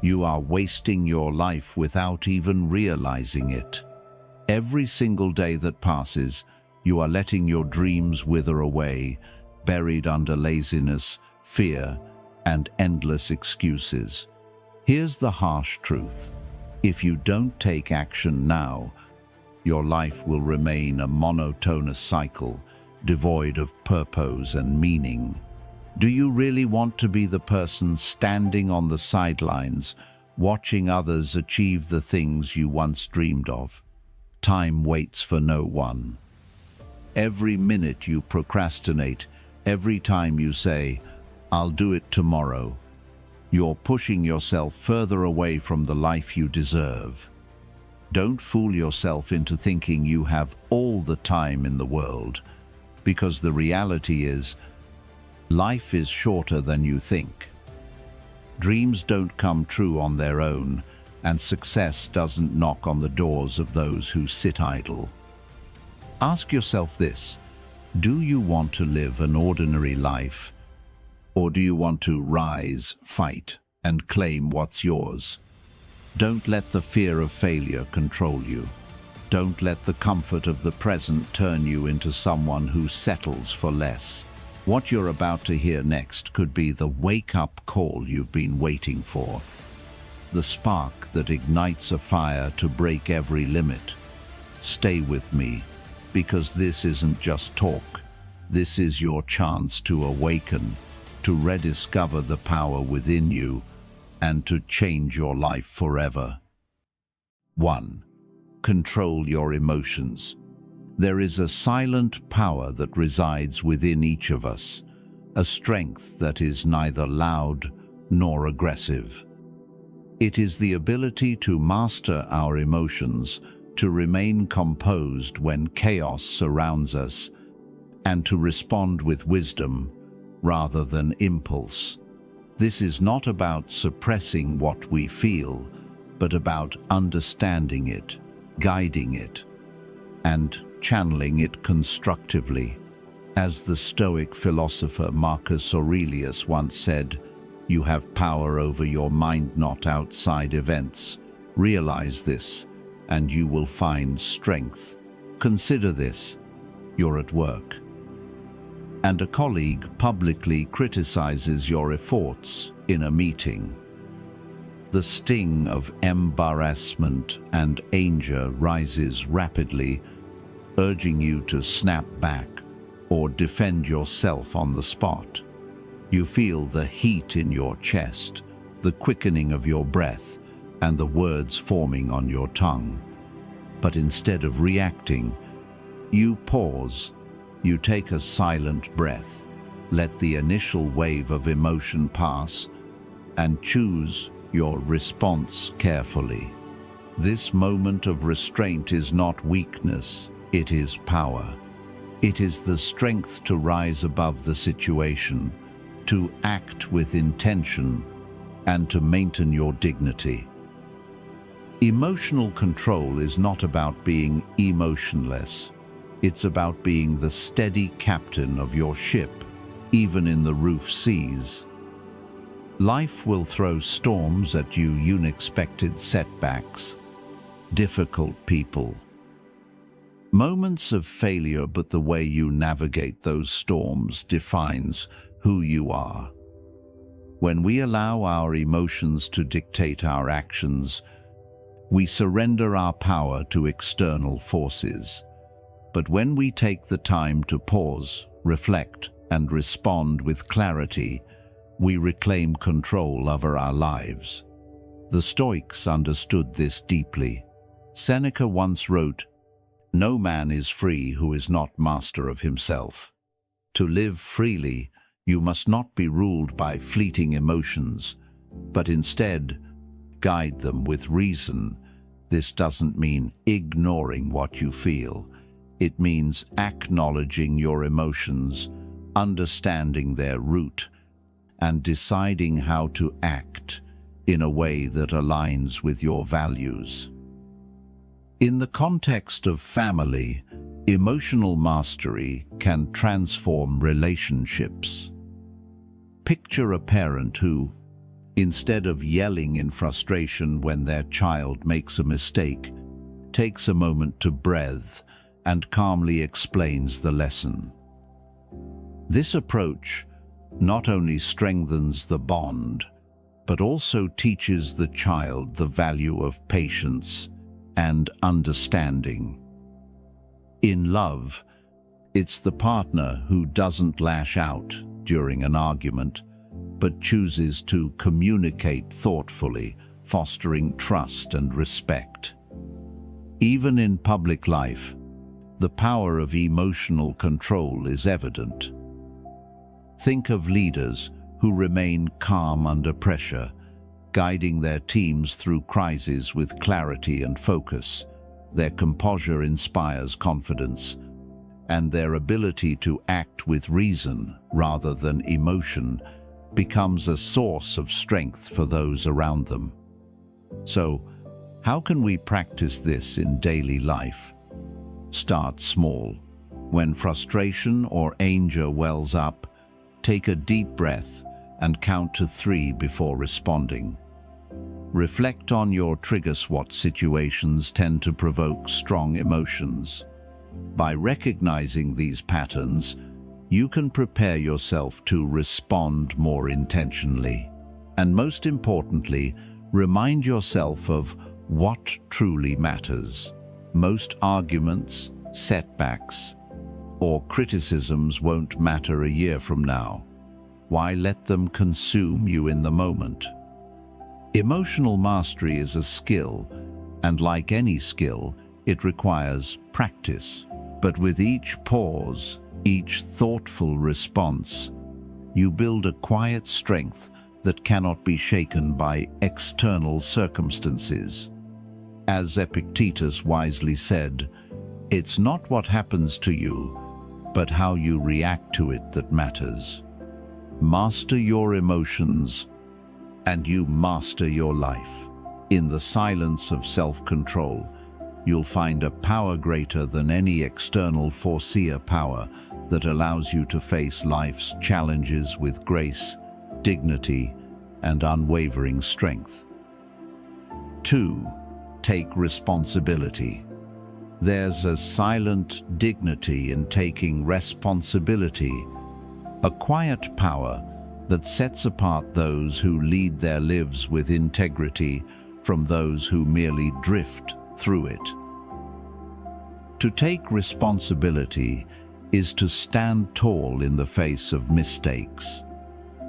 You are wasting your life without even realizing it. Every single day that passes, you are letting your dreams wither away, buried under laziness, fear, and endless excuses. Here's the harsh truth. If you don't take action now, your life will remain a monotonous cycle, devoid of purpose and meaning. Do you really want to be the person standing on the sidelines, watching others achieve the things you once dreamed of? Time waits for no one. Every minute you procrastinate, every time you say, "I'll do it tomorrow," you're pushing yourself further away from the life you deserve. Don't fool yourself into thinking you have all the time in the world, because the reality is, life is shorter than you think. Dreams don't come true on their own, and success doesn't knock on the doors of those who sit idle. Ask yourself this: do you want to live an ordinary life, or do you want to rise, fight, and claim what's yours? Don't let the fear of failure control you. Don't let the comfort of the present turn you into someone who settles for less. What you're about to hear next could be the wake-up call you've been waiting for. The spark that ignites a fire to break every limit. Stay with me, because this isn't just talk. This is your chance to awaken, to rediscover the power within you, and to change your life forever. 1. Control your emotions. There is a silent power that resides within each of us, a strength that is neither loud nor aggressive. It is the ability to master our emotions, to remain composed when chaos surrounds us, and to respond with wisdom rather than impulse. This is not about suppressing what we feel, but about understanding it, guiding it, and channeling it constructively. As the Stoic philosopher Marcus Aurelius once said, "You have power over your mind, not outside events. Realize this, and you will find strength." Consider this: you're at work, and a colleague publicly criticizes your efforts in a meeting. The sting of embarrassment and anger rises rapidly, urging you to snap back or defend yourself on the spot. You feel the heat in your chest, the quickening of your breath, and the words forming on your tongue. But instead of reacting, you pause. You take a silent breath, let the initial wave of emotion pass, and choose your response carefully. This moment of restraint is not weakness, it is power. It is the strength to rise above the situation, to act with intention, and to maintain your dignity. Emotional control is not about being emotionless. It's about being the steady captain of your ship, even in the rough seas. Life will throw storms at you, unexpected setbacks, difficult people, moments of failure, but the way you navigate those storms defines who you are. When we allow our emotions to dictate our actions, we surrender our power to external forces. But when we take the time to pause, reflect, and respond with clarity, we reclaim control over our lives. The Stoics understood this deeply. Seneca once wrote, "No man is free who is not master of himself." To live freely, you must not be ruled by fleeting emotions, but instead guide them with reason. This doesn't mean ignoring what you feel. It means acknowledging your emotions, understanding their root, and deciding how to act in a way that aligns with your values. In the context of family, emotional mastery can transform relationships. Picture a parent who, Instead of yelling in frustration when their child makes a mistake, takes a moment to breathe and calmly explains the lesson. This approach not only strengthens the bond, but also teaches the child the value of patience and understanding. In love, it's the partner who doesn't lash out during an argument, but chooses to communicate thoughtfully, fostering trust and respect. Even in public life, the power of emotional control is evident. Think of leaders who remain calm under pressure, guiding their teams through crises with clarity and focus. Their composure inspires confidence, and their ability to act with reason rather than emotion becomes a source of strength for those around them. So, how can we practice this in daily life? Start small. When frustration or anger wells up, take a deep breath and count to 3 before responding. Reflect on your triggers. What situations tend to provoke strong emotions? By recognizing these patterns, you can prepare yourself to respond more intentionally. And most importantly, remind yourself of what truly matters. Most arguments, setbacks, or criticisms won't matter a year from now. Why let them consume you in the moment? Emotional mastery is a skill, and like any skill, it requires practice. But with each pause, each thoughtful response, you build a quiet strength that cannot be shaken by external circumstances. As Epictetus wisely said, "It's not what happens to you, but how you react to it that matters." Master your emotions, and you master your life. In the silence of self-control, you'll find a power greater than any external foreseer power that allows you to face life's challenges with grace, dignity, and unwavering strength. 2. Take responsibility. There's a silent dignity in taking responsibility, a quiet power that sets apart those who lead their lives with integrity from those who merely drift through it. To take responsibility is to stand tall in the face of mistakes,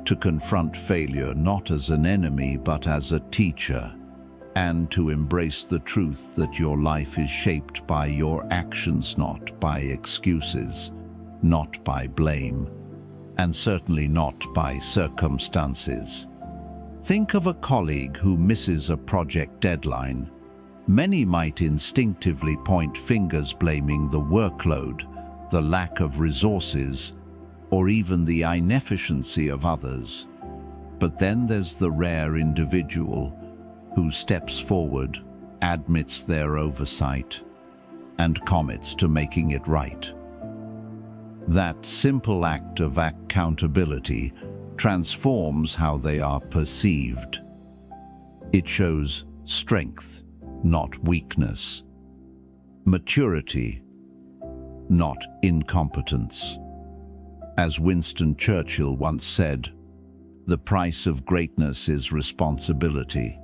to confront failure not as an enemy but as a teacher, and to embrace the truth that your life is shaped by your actions, not by excuses, not by blame, and certainly not by circumstances. Think of a colleague who misses a project deadline. Many might instinctively point fingers blaming the workload, the lack of resources, or even the inefficiency of others. But then there's the rare individual who steps forward, admits their oversight, and commits to making it right. That simple act of accountability transforms how they are perceived. It shows strength, not weakness. Maturity, not incompetence. As Winston Churchill once said, "The price of greatness is responsibility."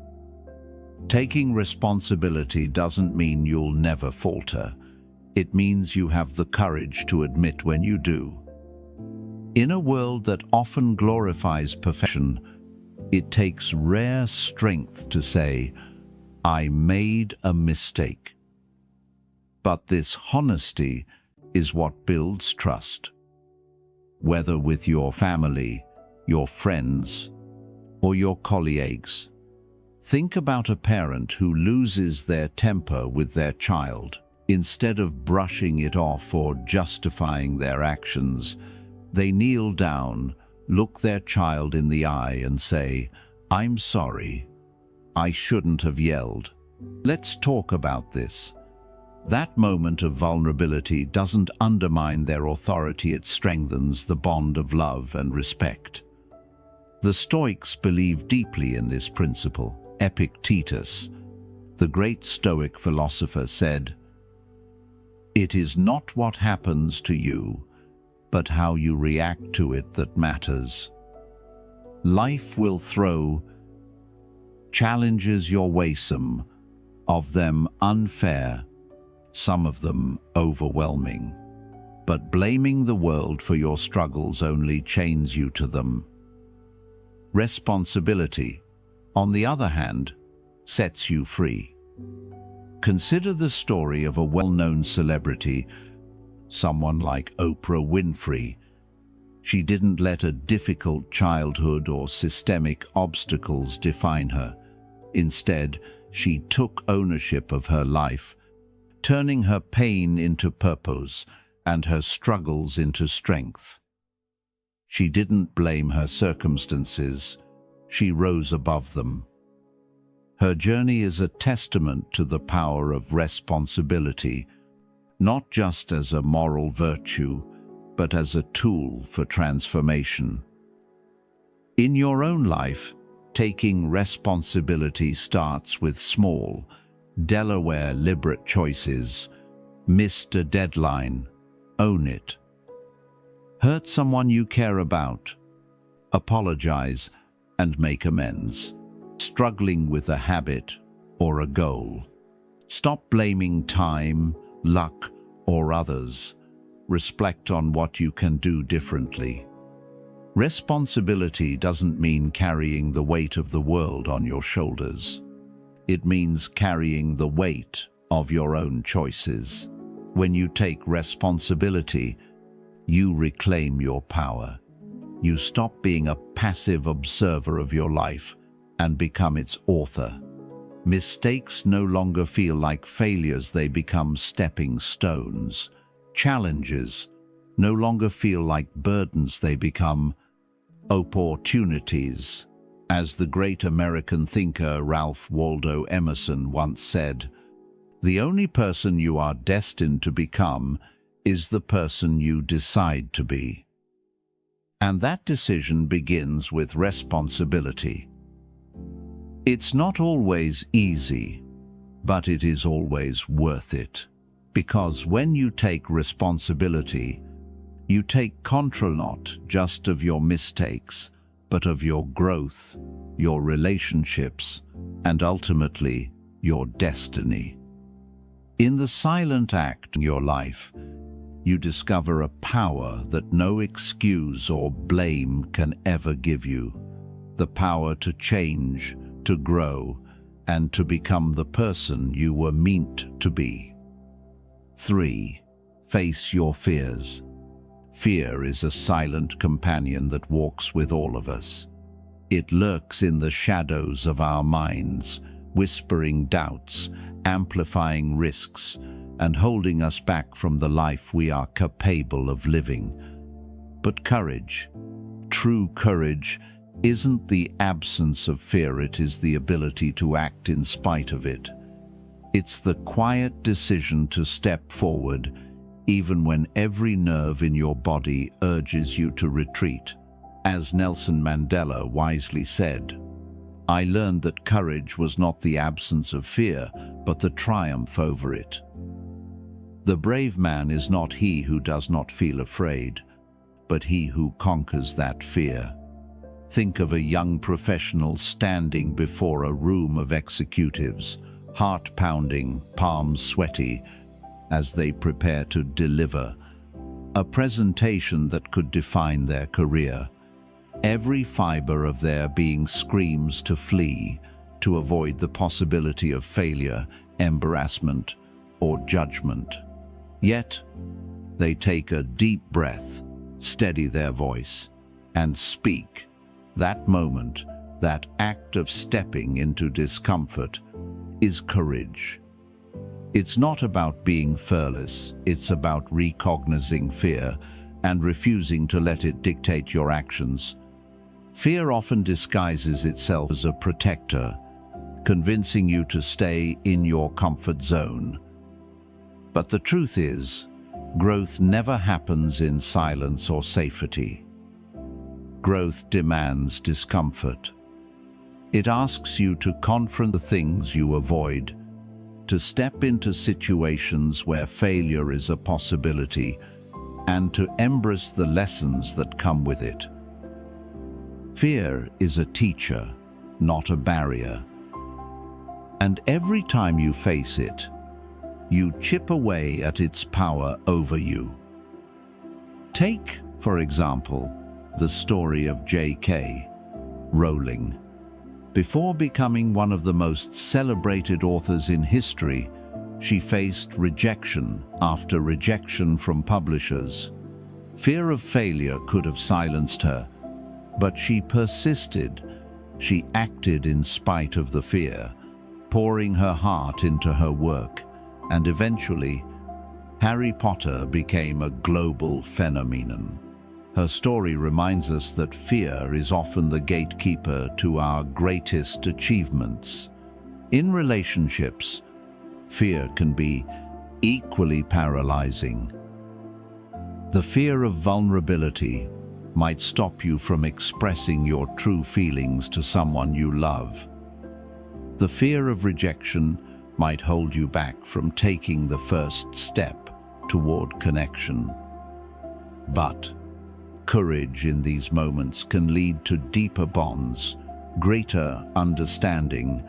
Taking responsibility doesn't mean you'll never falter. It means you have the courage to admit when you do. In a world that often glorifies perfection, it takes rare strength to say, "I made a mistake." But this honesty is what builds trust. Whether with your family, your friends, or your colleagues. Think about a parent who loses their temper with their child. Instead of brushing it off or justifying their actions, they kneel down, look their child in the eye and say, "I'm sorry. I shouldn't have yelled. Let's talk about this." That moment of vulnerability doesn't undermine their authority, it strengthens the bond of love and respect. The Stoics believed deeply in this principle. Epictetus, the great Stoic philosopher, said, "It is not what happens to you, but how you react to it that matters. Life will throw challenges your way, some of them unfair, some of them overwhelming. But blaming the world for your struggles only chains you to them. Responsibility, on the other hand, sets you free." Consider the story of a well-known celebrity, someone like Oprah Winfrey. She didn't let a difficult childhood or systemic obstacles define her. Instead, she took ownership of her life, turning her pain into purpose and her struggles into strength. She didn't blame her circumstances, she rose above them. Her journey is a testament to the power of responsibility, not just as a moral virtue, but as a tool for transformation. In your own life, taking responsibility starts with small, deliberate choices. Missed a deadline, own it. Hurt someone you care about, apologize and make amends. Struggling with a habit or a goal, stop blaming time, luck, or others. Reflect on what you can do differently. Responsibility doesn't mean carrying the weight of the world on your shoulders. It means carrying the weight of your own choices. When you take responsibility, you reclaim your power. You stop being a passive observer of your life and become its author. Mistakes no longer feel like failures, they become stepping stones. Challenges no longer feel like burdens, they become opportunities. As the great American thinker Ralph Waldo Emerson once said, "The only person you are destined to become is the person you decide to be." And that decision begins with responsibility. It's not always easy, but it is always worth it. Because when you take responsibility, you take control not just of your mistakes, but of your growth, your relationships, and ultimately, your destiny. In the silent act in your life, you discover a power that no excuse or blame can ever give you. The power to change, to grow, and to become the person you were meant to be. 3. Face your fears. Fear is a silent companion that walks with all of us. It lurks in the shadows of our minds, whispering doubts, amplifying risks, and holding us back from the life we are capable of living. But courage, true courage, isn't the absence of fear, it is the ability to act in spite of it. It's the quiet decision to step forward, even when every nerve in your body urges you to retreat. As Nelson Mandela wisely said, "I learned that courage was not the absence of fear, but the triumph over it." The brave man is not he who does not feel afraid, but he who conquers that fear. Think of a young professional standing before a room of executives, heart pounding, palms sweaty, as they prepare to deliver a presentation that could define their career. Every fiber of their being screams to flee, to avoid the possibility of failure, embarrassment, or judgment. Yet, they take a deep breath, steady their voice, and speak. That moment, that act of stepping into discomfort, is courage. It's not about being fearless, it's about recognizing fear and refusing to let it dictate your actions. Fear often disguises itself as a protector, convincing you to stay in your comfort zone. But the truth is, growth never happens in silence or safety. growth demands discomfort. It asks you to confront the things you avoid, to step into situations where failure is a possibility, and to embrace the lessons that come with it. Fear is a teacher, not a barrier. And every time you face it, you chip away at its power over you. Take, for example, the story of J.K. Rowling. Before becoming one of the most celebrated authors in history, she faced rejection after rejection from publishers. Fear of failure could have silenced her, but she persisted. She acted in spite of the fear, pouring her heart into her work, and eventually, Harry Potter became a global phenomenon. Her story reminds us that fear is often the gatekeeper to our greatest achievements. In relationships, fear can be equally paralyzing. The fear of vulnerability might stop you from expressing your true feelings to someone you love. The fear of rejection might hold you back from taking the first step toward connection. But courage in these moments can lead to deeper bonds, greater understanding,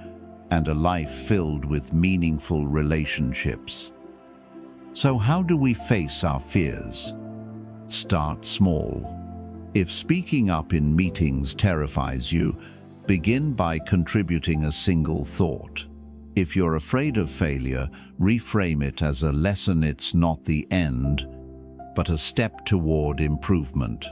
and a life filled with meaningful relationships. So how do we face our fears? Start small. If speaking up in meetings terrifies you, begin by contributing a single thought. If you're afraid of failure, reframe it as a lesson. It's not the end, but a step toward improvement.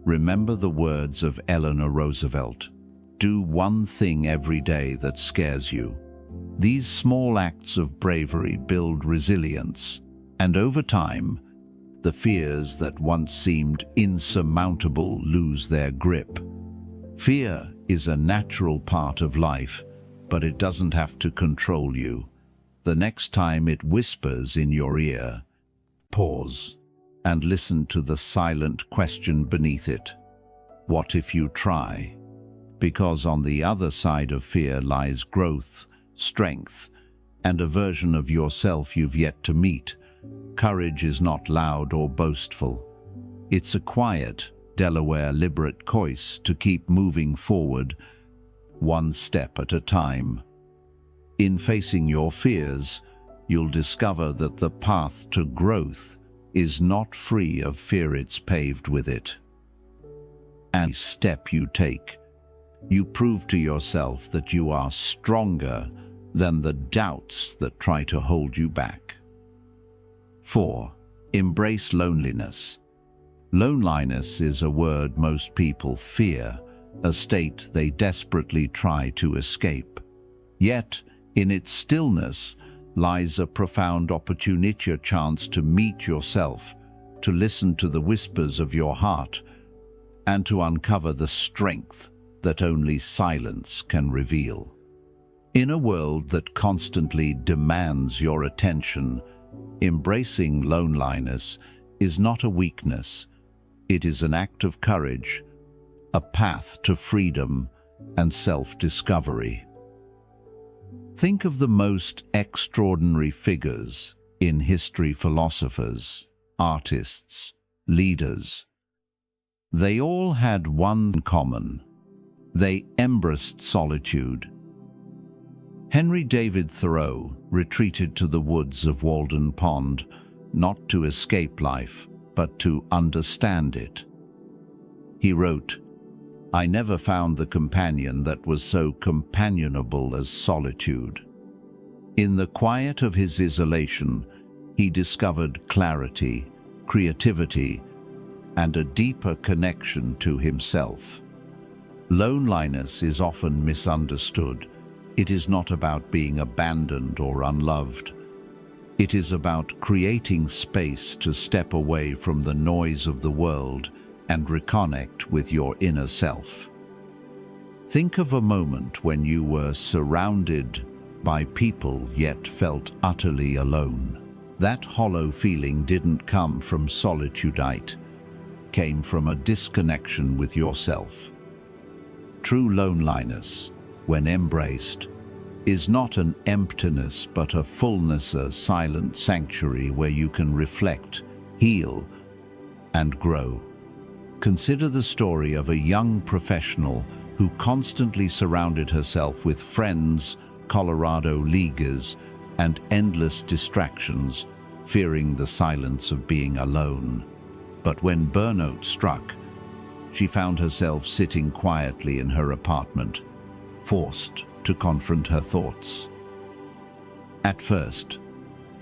Remember the words of Eleanor Roosevelt: do one thing every day that scares you. These small acts of bravery build resilience, and over time, the fears that once seemed insurmountable lose their grip. Fear is a natural part of life, but it doesn't have to control you. The next time it whispers in your ear, pause and listen to the silent question beneath it. What if you try? Because on the other side of fear lies growth, strength, and a version of yourself you've yet to meet. Courage is not loud or boastful. It's a quiet, deliberate choice to keep moving forward, one step at a time. In facing your fears, you'll discover that the path to growth is not free of fear, it's paved with it. And each step you take, you prove to yourself that you are stronger than the doubts that try to hold you back. 4. Embrace loneliness. Loneliness is a word most people fear, a state they desperately try to escape. Yet, in its stillness lies a profound opportunity, a chance to meet yourself, to listen to the whispers of your heart, and to uncover the strength that only silence can reveal. In a world that constantly demands your attention, embracing loneliness is not a weakness. It is an act of courage, a path to freedom and self-discovery. Think of the most extraordinary figures in history: philosophers, artists, leaders. They all had one in common: they embraced solitude. Henry David Thoreau retreated to the woods of Walden Pond, not to escape life, but to understand it. He wrote, "I never found the companion that was so companionable as solitude." In the quiet of his isolation, he discovered clarity, creativity, and a deeper connection to himself. Loneliness is often misunderstood. It is not about being abandoned or unloved. It is about creating space to step away from the noise of the world and reconnect with your inner self. Think of a moment when you were surrounded by people yet felt utterly alone. That hollow feeling didn't come from solitude. came from a disconnection with yourself. True loneliness, when embraced, is not an emptiness but a fullness, a silent sanctuary where you can reflect, heal, and grow. Consider the story of a young professional who constantly surrounded herself with friends, Colorado leaguers, and endless distractions, fearing the silence of being alone. But when burnout struck, she found herself sitting quietly in her apartment, forced to confront her thoughts. At first,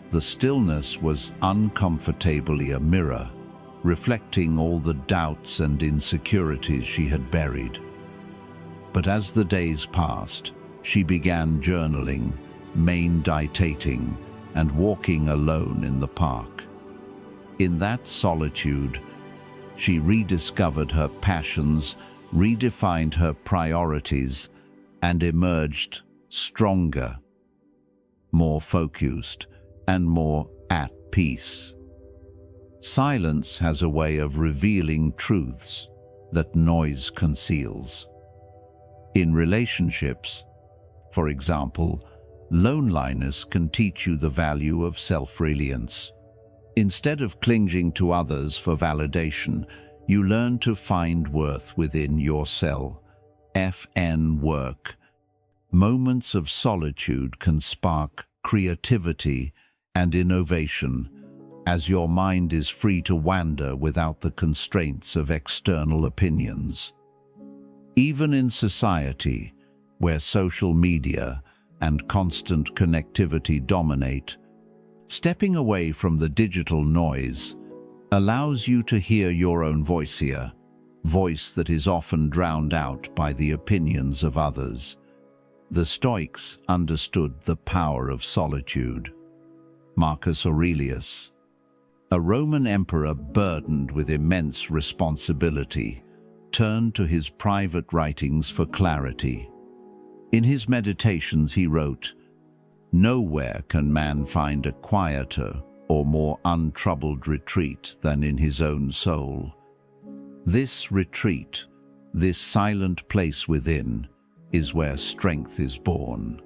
the stillness was uncomfortably a mirror, reflecting all the doubts and insecurities she had buried. But as the days passed, she began journaling, meditating, and walking alone in the park. In that solitude, she rediscovered her passions, redefined her priorities, and emerged stronger, more focused, and more at peace. Silence has a way of revealing truths that noise conceals. In relationships, for example, loneliness can teach you the value of self-reliance. Instead of clinging to others for validation, you learn to find worth within yourself. Work. Moments of solitude can spark creativity and innovation, as your mind is free to wander without the constraints of external opinions. Even in society, where social media and constant connectivity dominate, stepping away from the digital noise allows you to hear your own voice here, voice that is often drowned out by the opinions of others. The Stoics understood the power of solitude. Marcus Aurelius, a Roman emperor burdened with immense responsibility, turned to his private writings for clarity. In his meditations he wrote, "Nowhere can man find a quieter or more untroubled retreat than in his own soul. This retreat, this silent place within, is where strength is born."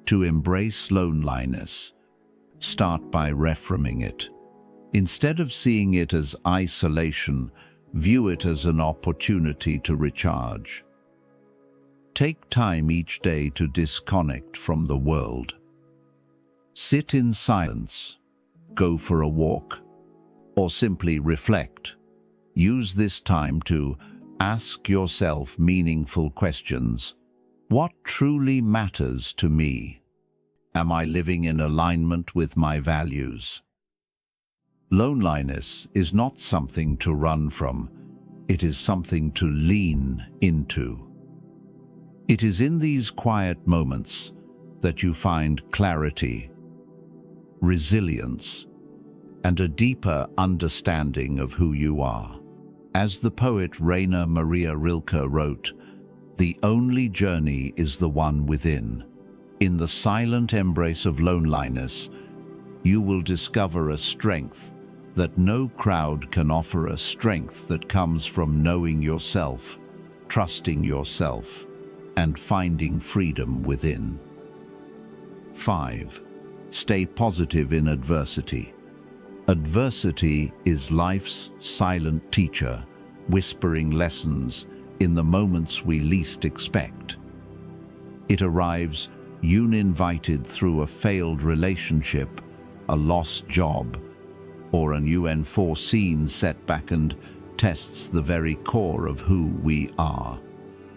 To embrace loneliness, start by reframing it. Instead of seeing it as isolation, view it as an opportunity to recharge. Take time each day to disconnect from the world. Sit in silence, go for a walk, or simply reflect. Use this time to ask yourself meaningful questions. What truly matters to me? Am I living in alignment with my values? Loneliness is not something to run from. It is something to lean into. It is in these quiet moments that you find clarity, resilience, and a deeper understanding of who you are. As the poet Rainer Maria Rilke wrote, "The only journey is the one within." In the silent embrace of loneliness, you will discover a strength that no crowd can offer, a strength that comes from knowing yourself, trusting yourself, and finding freedom within. 5. Stay positive in adversity. Adversity is life's silent teacher, whispering lessons in the moments we least expect. It arrives uninvited through a failed relationship, a lost job, or an unforeseen setback, and tests the very core of who we are.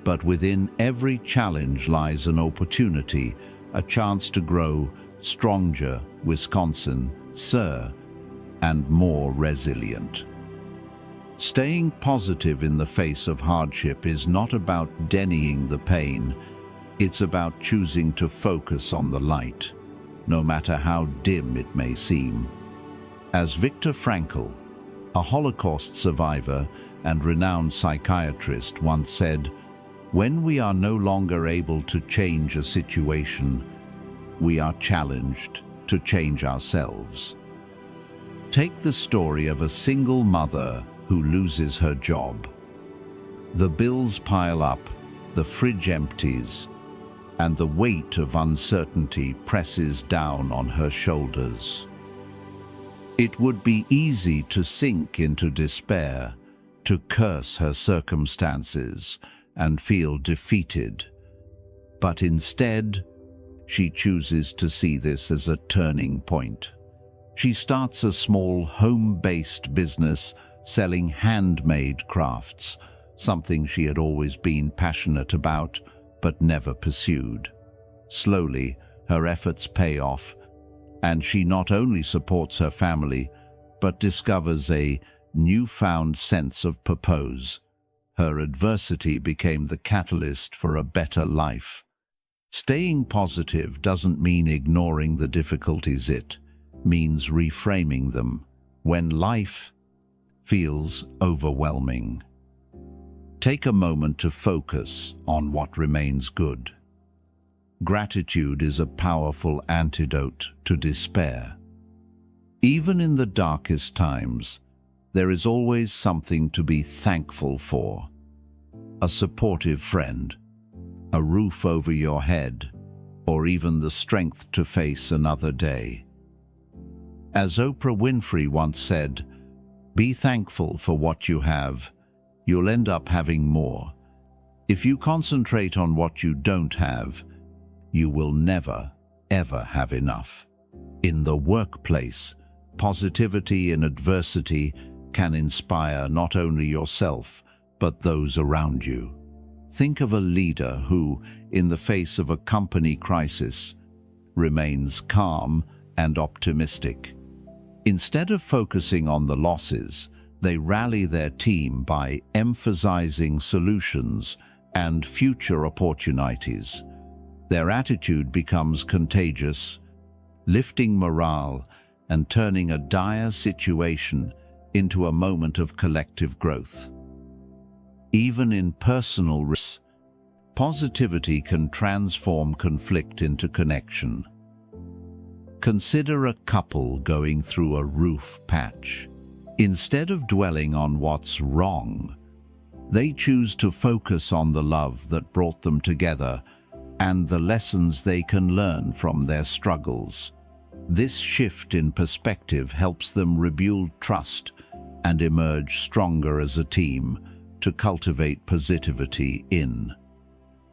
But within every challenge lies an opportunity, a chance to grow stronger, Wisconsin, sir, and more resilient. Staying positive in the face of hardship is not about denying the pain. It's about choosing to focus on the light, no matter how dim it may seem. As Viktor Frankl, a Holocaust survivor and renowned psychiatrist, once said, "When we are no longer able to change a situation, we are challenged to change ourselves." Take the story of a single mother who loses her job. The bills pile up, the fridge empties, and the weight of uncertainty presses down on her shoulders. It would be easy to sink into despair, to curse her circumstances and feel defeated. But instead, she chooses to see this as a turning point. She starts a small home-based business selling handmade crafts, something she had always been passionate about but never pursued. Slowly, her efforts pay off, and she not only supports her family, but discovers a newfound sense of purpose. Her adversity became the catalyst for a better life. Staying positive doesn't mean ignoring the difficulties, it means reframing them when life feels overwhelming. Take a moment to focus on what remains good. Gratitude is a powerful antidote to despair. Even in the darkest times, there is always something to be thankful for. A supportive friend, a roof over your head, or even the strength to face another day. As Oprah Winfrey once said, "Be thankful for what you have. You'll end up having more. If you concentrate on what you don't have, you will never, ever have enough." In the workplace, positivity in adversity can inspire not only yourself, but those around you. Think of a leader who, in the face of a company crisis, remains calm and optimistic. Instead of focusing on the losses, they rally their team by emphasizing solutions and future opportunities. Their attitude becomes contagious, lifting morale and turning a dire situation into a moment of collective growth. Even in personal risks, positivity can transform conflict into connection. Consider a couple going through a roof patch. Instead of dwelling on what's wrong, they choose to focus on the love that brought them together and the lessons they can learn from their struggles. This shift in perspective helps them rebuild trust and emerge stronger as a team to cultivate positivity in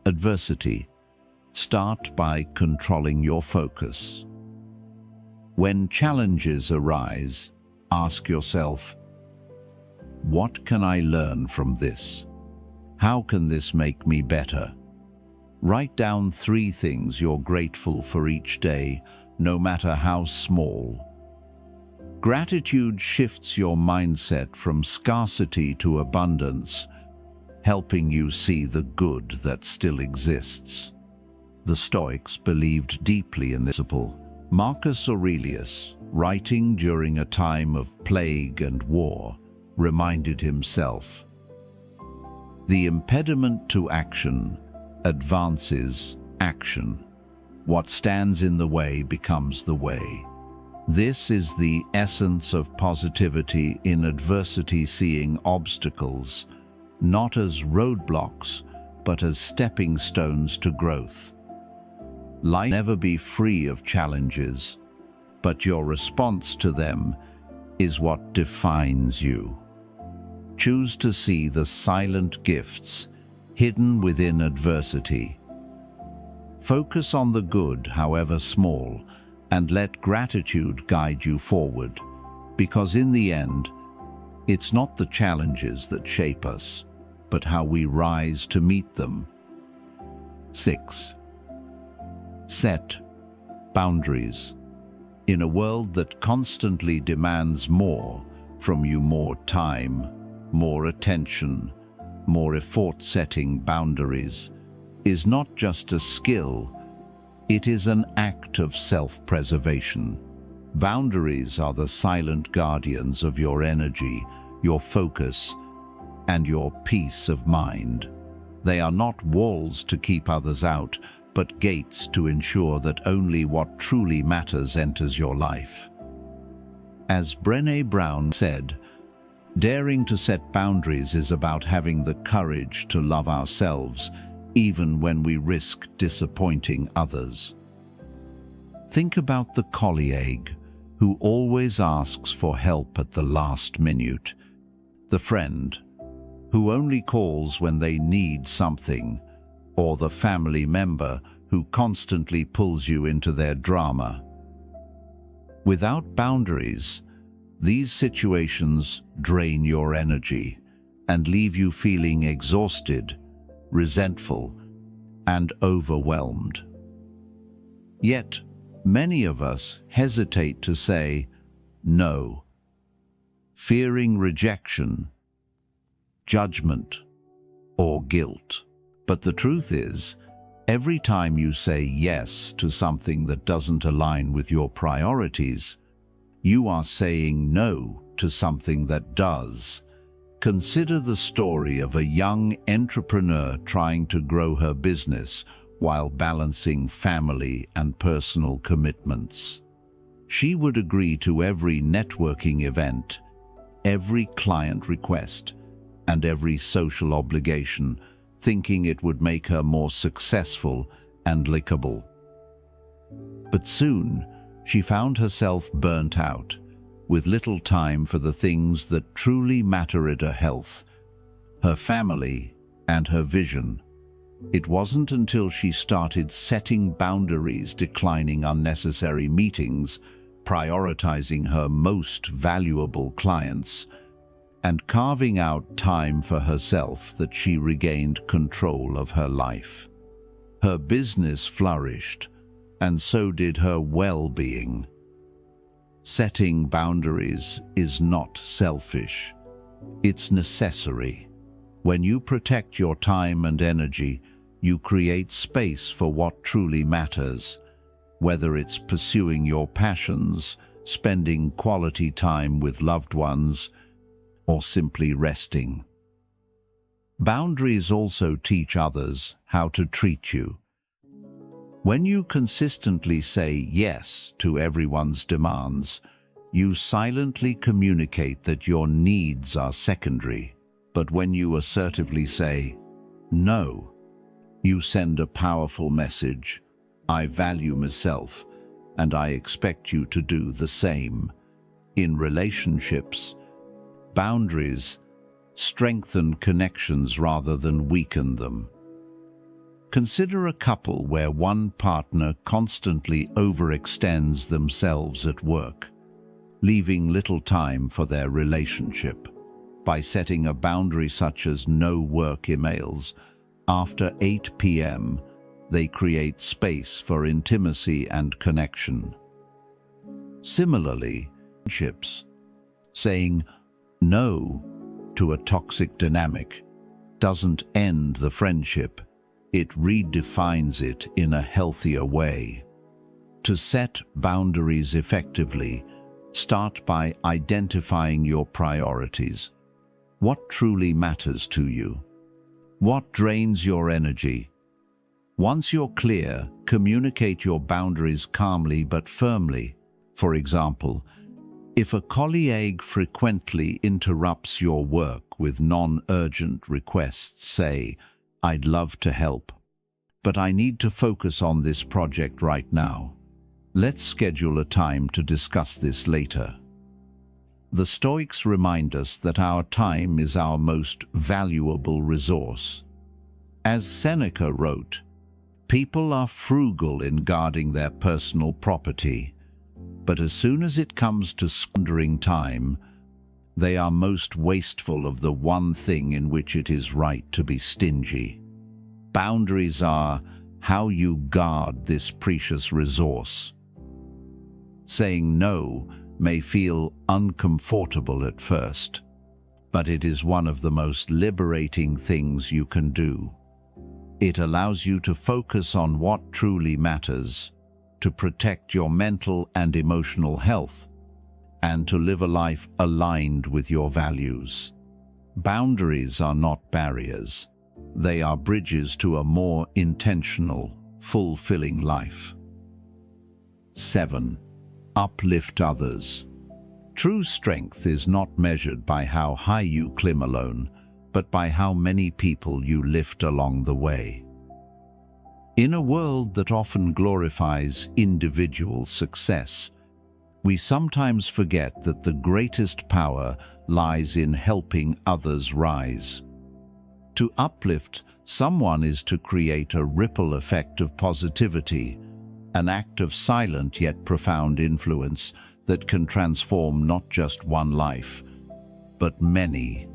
adversity. Start by controlling your focus. When challenges arise, ask yourself, what can I learn from this? How can this make me better? Write down 3 things you're grateful for each day, no matter how small. Gratitude shifts your mindset from scarcity to abundance, helping you see the good that still exists. The Stoics believed deeply in this principle. Marcus Aurelius, writing during a time of plague and war, reminded himself, "The impediment to action advances action. What stands in the way becomes the way." This is the essence of positivity in adversity, seeing obstacles not as roadblocks, but as stepping stones to growth. Life will never be free of challenges, but your response to them is what defines you. Choose to see the silent gifts hidden within adversity. Focus on the good, however small, and let gratitude guide you forward, because in the end, it's not the challenges that shape us, but how we rise to meet them. 6. Set boundaries. In a world that constantly demands more from you, more time, more attention, more effort, setting boundaries is not just a skill, it is an act of self-preservation. Boundaries are the silent guardians of your energy, your focus, and your peace of mind. They are not walls to keep others out, but gates to ensure that only what truly matters enters your life. As Brené Brown said, Daring to set boundaries is about having the courage to love ourselves, even when we risk disappointing others. Think about the colleague who always asks for help at the last minute, the friend who only calls when they need something, or the family member who constantly pulls you into their drama. Without boundaries, these situations drain your energy and leave you feeling exhausted, resentful, and overwhelmed. Yet, many of us hesitate to say no, fearing rejection, judgment, or guilt. But the truth is, every time you say yes to something that doesn't align with your priorities, you are saying no to something that does. Consider the story of a young entrepreneur trying to grow her business while balancing family and personal commitments. She would agree to every networking event, every client request, and every social obligation, thinking it would make her more successful and likable. But soon, she found herself burnt out, with little time for the things that truly matter: her health, her family, and her vision. It wasn't until she started setting boundaries, declining unnecessary meetings, prioritizing her most valuable clients, and carving out time for herself that she regained control of her life. Her business flourished, and so did her well-being. Setting boundaries is not selfish. It's necessary. When you protect your time and energy, you create space for what truly matters, whether it's pursuing your passions, spending quality time with loved ones, or simply resting. Boundaries also teach others how to treat you. When you consistently say yes to everyone's demands, you silently communicate that your needs are secondary. But when you assertively say no, you send a powerful message: I value myself, and I expect you to do the same. In relationships, boundaries strengthen connections rather than weaken them. Consider a couple where one partner constantly overextends themselves at work, leaving little time for their relationship. By setting a boundary such as no work emails after 8 p.m., they create space for intimacy and connection. Similarly, friendships, saying no to a toxic dynamic doesn't end the friendship, it redefines it in a healthier way. To set boundaries effectively, start by identifying your priorities. What truly matters to you? What drains your energy? Once you're clear, communicate your boundaries calmly but firmly. For example, if a colleague frequently interrupts your work with non-urgent requests, say, I'd love to help, but I need to focus on this project right now. Let's schedule a time to discuss this later. The Stoics remind us that our time is our most valuable resource. As Seneca wrote, people are frugal in guarding their personal property, but as soon as it comes to squandering time, they are most wasteful of the one thing in which it is right to be stingy. Boundaries are how you guard this precious resource. Saying no may feel uncomfortable at first, but it is one of the most liberating things you can do. It allows you to focus on what truly matters, to protect your mental and emotional health, and to live a life aligned with your values. Boundaries are not barriers. They are bridges to a more intentional, fulfilling life. 7. Uplift others. True strength is not measured by how high you climb alone, but by how many people you lift along the way. In a world that often glorifies individual success, we sometimes forget that the greatest power lies in helping others rise. To uplift someone is to create a ripple effect of positivity, an act of silent yet profound influence that can transform not just one life, but many.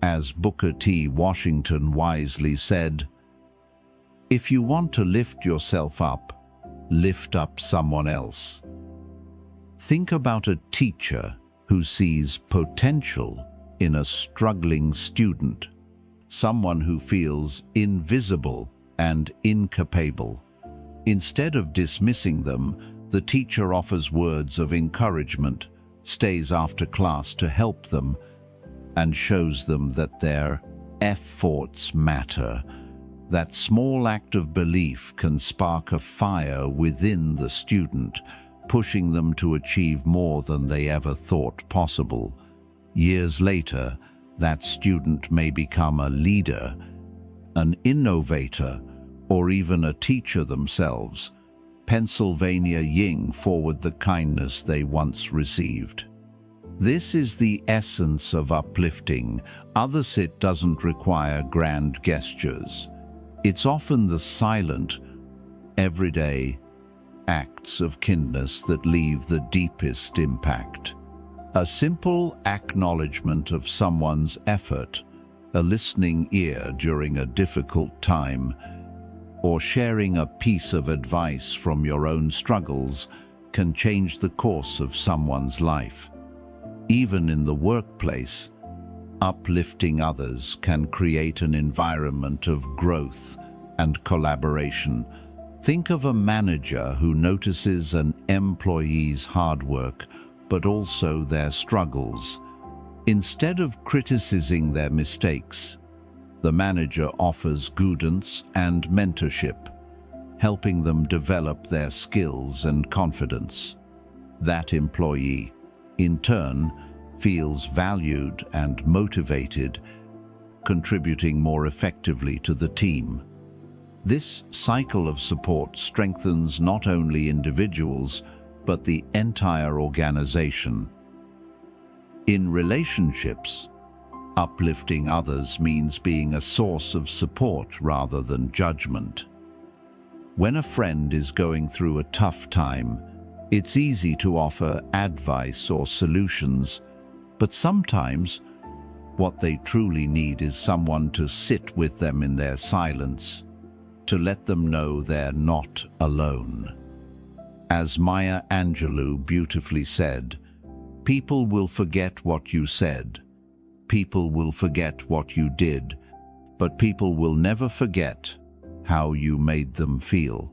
As Booker T. Washington wisely said, "If you want to lift yourself up, lift up someone else." Think about a teacher who sees potential in a struggling student, someone who feels invisible and incapable. Instead of dismissing them, the teacher offers words of encouragement, stays after class to help them, and shows them that their efforts matter. That small act of belief can spark a fire within the student, pushing them to achieve more than they ever thought possible. Years later, that student may become a leader, an innovator, or even a teacher themselves. Pennsylvania Ying forward the kindness they once received. This is the essence of uplifting. Others it doesn't require grand gestures. It's often the silent, everyday acts of kindness that leave the deepest impact. A simple acknowledgement of someone's effort, a listening ear during a difficult time, or sharing a piece of advice from your own struggles can change the course of someone's life. Even in the workplace, uplifting others can create an environment of growth and collaboration. Think of a manager who notices an employee's hard work, but also their struggles. Instead of criticizing their mistakes, the manager offers guidance and mentorship, helping them develop their skills and confidence. That employee, in turn, feels valued and motivated, contributing more effectively to the team. This cycle of support strengthens not only individuals, but the entire organization. In relationships, uplifting others means being a source of support rather than judgment. When a friend is going through a tough time, it's easy to offer advice or solutions, but sometimes what they truly need is someone to sit with them in their silence, to let them know they're not alone. As Maya Angelou beautifully said, "People will forget what you said, people will forget what you did, but people will never forget how you made them feel."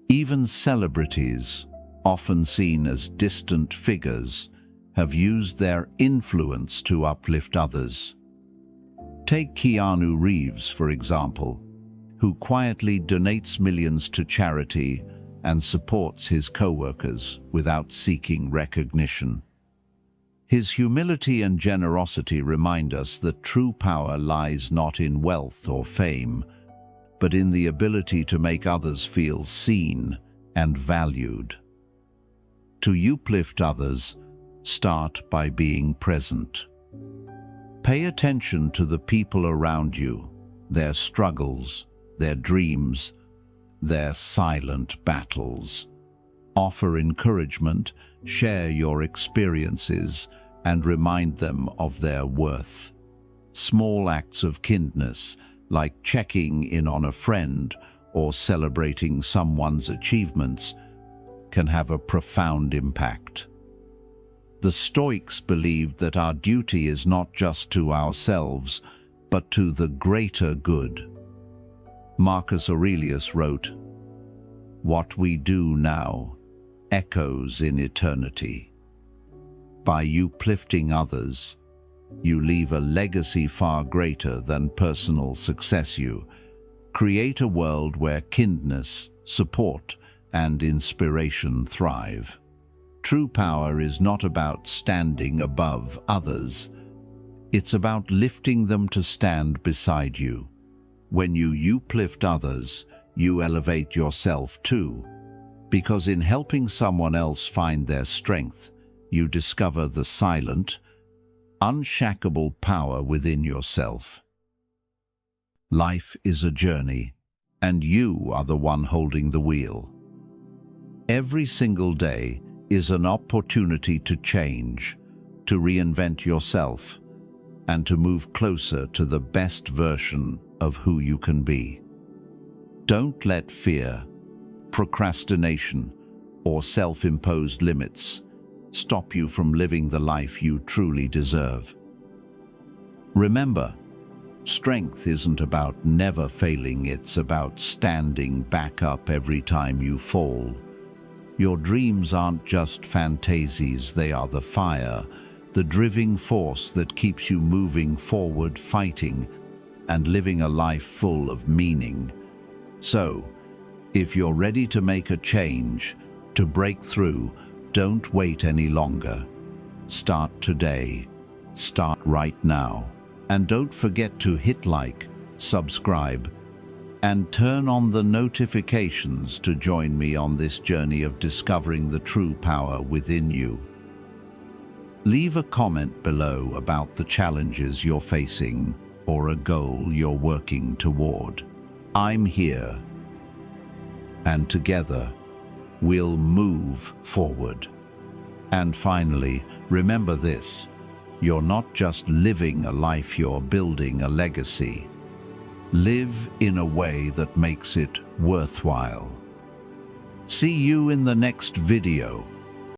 Even celebrities, often seen as distant figures, have used their influence to uplift others. Take Keanu Reeves, for example, who quietly donates millions to charity and supports his co-workers without seeking recognition. His humility and generosity remind us that true power lies not in wealth or fame, but in the ability to make others feel seen and valued. To uplift others, start by being present. Pay attention to the people around you, their struggles, their dreams, their silent battles. Offer encouragement, share your experiences, and remind them of their worth. Small acts of kindness, like checking in on a friend or celebrating someone's achievements, can have a profound impact. The Stoics believed that our duty is not just to ourselves, but to the greater good. Marcus Aurelius wrote, "What we do now echoes in eternity." By uplifting others, you leave a legacy far greater than personal success. You create a world where kindness, support, and inspiration thrive. True power is not about standing above others. It's about lifting them to stand beside you. When you uplift others, you elevate yourself too. Because in helping someone else find their strength, you discover the silent, unshakable power within yourself. Life is a journey, and you are the one holding the wheel. Every single day is an opportunity to change, to reinvent yourself, and to move closer to the best version of who you can be. Don't let fear, procrastination, or self-imposed limits stop you from living the life you truly deserve. Remember, strength isn't about never failing, it's about standing back up every time you fall. Your dreams aren't just fantasies, they are the fire, the driving force that keeps you moving forward, fighting, and living a life full of meaning. So, if you're ready to make a change, to break through, don't wait any longer. Start today. Start right now. And don't forget to hit like, subscribe, and turn on the notifications to join me on this journey of discovering the true power within you. Leave a comment below about the challenges you're facing or a goal you're working toward. I'm here, and together we'll move forward. And finally, remember this: you're not just living a life, you're building a legacy. Live in a way that makes it worthwhile. See you in the next video.